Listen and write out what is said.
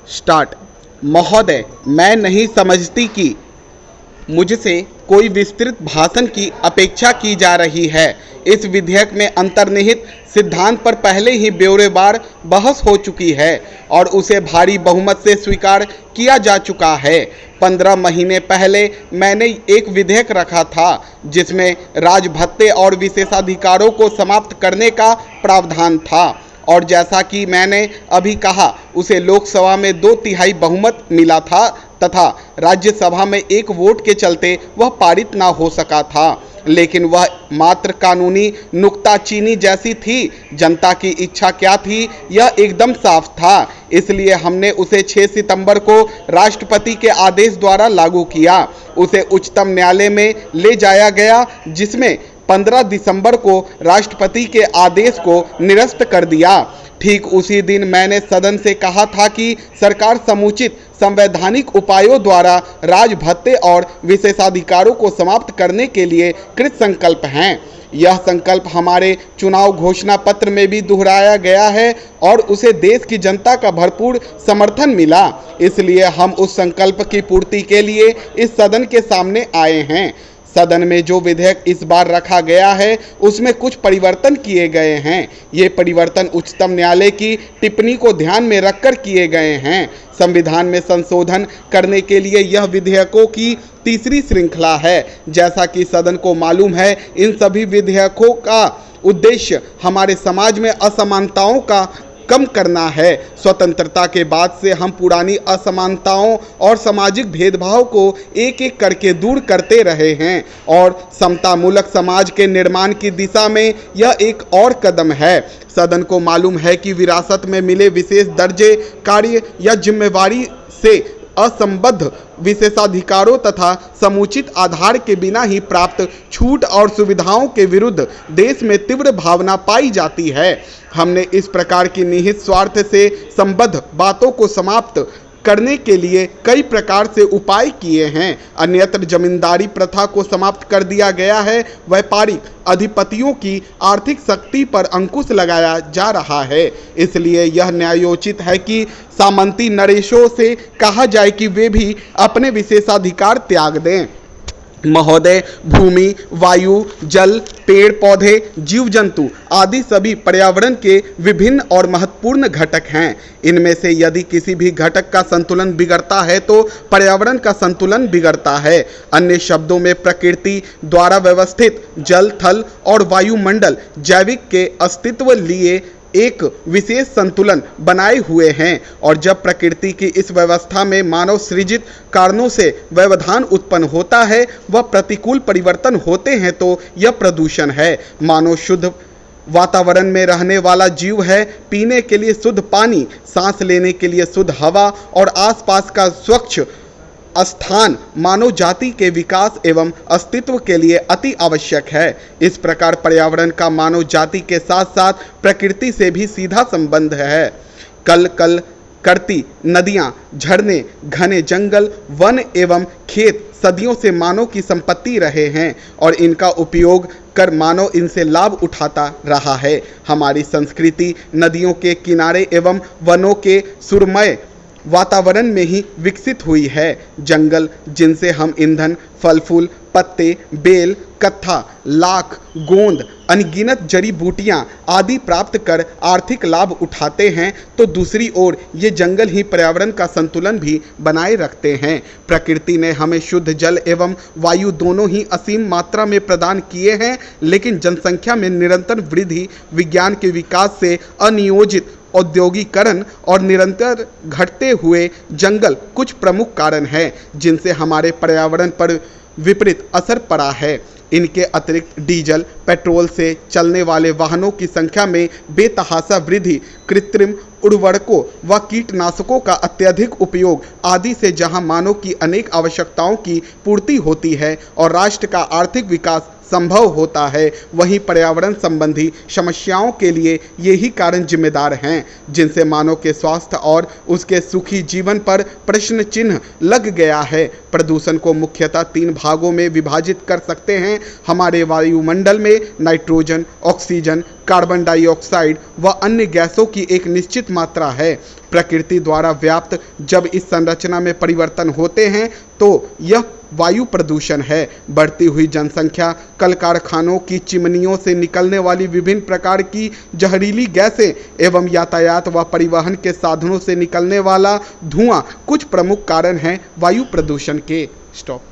Start. महोदय, मैं नहीं समझती कि मुझसे कोई विस्तृत भाषण की अपेक्षा की जा रही है। इस विधेयक में अंतर्निहित सिद्धांत पर पहले ही ब्यौरेवार बहस हो चुकी है और उसे भारी बहुमत से स्वीकार किया जा चुका है। 15 महीने पहले मैंने एक विधेयक रखा था जिसमें राजभत्ते और विशेषाधिकारों को समाप्त करने का प्रावधान था और जैसा कि मैंने अभी कहा, उसे लोकसभा में 2/3 बहुमत मिला था तथा राज्यसभा में 1 वोट के चलते वह पारित ना हो सका था, लेकिन वह मात्र कानूनी नुक्ताचीनी जैसी थी। जनता की इच्छा क्या थी यह एकदम साफ था, इसलिए हमने उसे 6 सितंबर को राष्ट्रपति के आदेश द्वारा लागू किया। उसे उच्चतम न्यायालय में ले जाया गया जिसमें 15 दिसंबर को राष्ट्रपति के आदेश को निरस्त कर दिया। ठीक उसी दिन मैंने सदन से कहा था कि सरकार समुचित संवैधानिक उपायों द्वारा राजभत्ते और विशेषाधिकारों को समाप्त करने के लिए कृत संकल्प हैं। यह संकल्प हमारे चुनाव घोषणा पत्र में भी दोहराया गया है और उसे देश की जनता का भरपूर समर्थन मिला। इसलिए हम उस संकल्प की पूर्ति के लिए इस सदन के सामने आए हैं। सदन में जो विधेयक इस बार रखा गया है उसमें कुछ परिवर्तन किए गए हैं। ये परिवर्तन उच्चतम न्यायालय की टिप्पणी को ध्यान में रखकर किए गए हैं। संविधान में संशोधन करने के लिए यह विधेयकों की तीसरी श्रृंखला है। जैसा कि सदन को मालूम है, इन सभी विधेयकों का उद्देश्य हमारे समाज में असमानताओं का कम करना है। स्वतंत्रता के बाद से हम पुरानी असमानताओं और सामाजिक भेदभाव को एक एक करके दूर करते रहे हैं और समतामूलक समाज के निर्माण की दिशा में यह एक और कदम है। सदन को मालूम है कि विरासत में मिले विशेष दर्जे, कार्य या जिम्मेवारी से असंबद्ध विशेषाधिकारों तथा समुचित आधार के बिना ही प्राप्त छूट और सुविधाओं के विरुद्ध देश में तीव्र भावना पाई जाती है। हमने इस प्रकार की निहित स्वार्थ से संबद्ध बातों को समाप्त करने के लिए कई प्रकार से उपाय किए हैं। अन्यत्र जमींदारी प्रथा को समाप्त कर दिया गया है। व्यापारिक अधिपतियों की आर्थिक शक्ति पर अंकुश लगाया जा रहा है। इसलिए यह न्यायोचित है कि सामंती नरेशों से कहा जाए कि वे भी अपने विशेषाधिकार त्याग दें। महोदय, भूमि, वायु, जल, पेड़ पौधे, जीव जंतु आदि सभी पर्यावरण के विभिन्न और महत्वपूर्ण घटक हैं। इनमें से यदि किसी भी घटक का संतुलन बिगड़ता है तो पर्यावरण का संतुलन बिगड़ता है। अन्य शब्दों में प्रकृति द्वारा व्यवस्थित जल, थल और वायुमंडल जैविक के अस्तित्व लिए एक विशेष संतुलन बनाए हुए हैं और जब प्रकृति की इस व्यवस्था में मानव सृजित कारणों से व्यवधान उत्पन्न होता है, वह प्रतिकूल परिवर्तन होते हैं तो यह प्रदूषण है। मानव शुद्ध वातावरण में रहने वाला जीव है। पीने के लिए शुद्ध पानी, सांस लेने के लिए शुद्ध हवा और आसपास का स्वच्छ स्थान मानव जाति के विकास एवं अस्तित्व के लिए अति आवश्यक है। इस प्रकार पर्यावरण का मानव जाति के साथ साथ प्रकृति से भी सीधा संबंध है। कल करती नदियाँ, झरने, घने जंगल, वन एवं खेत सदियों से मानव की संपत्ति रहे हैं और इनका उपयोग कर मानव इनसे लाभ उठाता रहा है। हमारी संस्कृति नदियों के किनारे एवं वनों के सुरमय वातावरण में ही विकसित हुई है। जंगल जिनसे हम ईंधन, फल फूल, पत्ते, बेल, कत्था, लाख, गोंद, अनगिनत जड़ी बूटियां आदि प्राप्त कर आर्थिक लाभ उठाते हैं, तो दूसरी ओर ये जंगल ही पर्यावरण का संतुलन भी बनाए रखते हैं। प्रकृति ने हमें शुद्ध जल एवं वायु दोनों ही असीम मात्रा में प्रदान किए हैं, लेकिन जनसंख्या में निरंतर वृद्धि, विज्ञान के विकास से अनियोजित औद्योगिकरण और निरंतर घटते हुए जंगल कुछ प्रमुख कारण हैं जिनसे हमारे पर्यावरण पर विपरीत असर पड़ा है। इनके अतिरिक्त डीजल, पेट्रोल से चलने वाले वाहनों की संख्या में बेतहाशा वृद्धि, कृत्रिम उर्वरकों व कीटनाशकों का अत्यधिक उपयोग आदि से जहां मानव की अनेक आवश्यकताओं की पूर्ति होती है और राष्ट्र का आर्थिक विकास संभव होता है, वहीं पर्यावरण संबंधी समस्याओं के लिए यही कारण जिम्मेदार हैं जिनसे मानव के स्वास्थ्य और उसके सुखी जीवन पर प्रश्न चिन्ह लग गया है। प्रदूषण को मुख्यतः 3 भागों में विभाजित कर सकते हैं। हमारे वायुमंडल में नाइट्रोजन, ऑक्सीजन, कार्बन डाइऑक्साइड व अन्य गैसों की एक निश्चित मात्रा है। प्रकृति द्वारा व्याप्त जब इस संरचना में परिवर्तन होते हैं तो यह वायु प्रदूषण है। बढ़ती हुई जनसंख्या, कल कारखानों की चिमनियों से निकलने वाली विभिन्न प्रकार की जहरीली गैसें एवं यातायात व परिवहन के साधनों से निकलने वाला धुआं कुछ प्रमुख कारण हैं वायु प्रदूषण के। स्टॉप।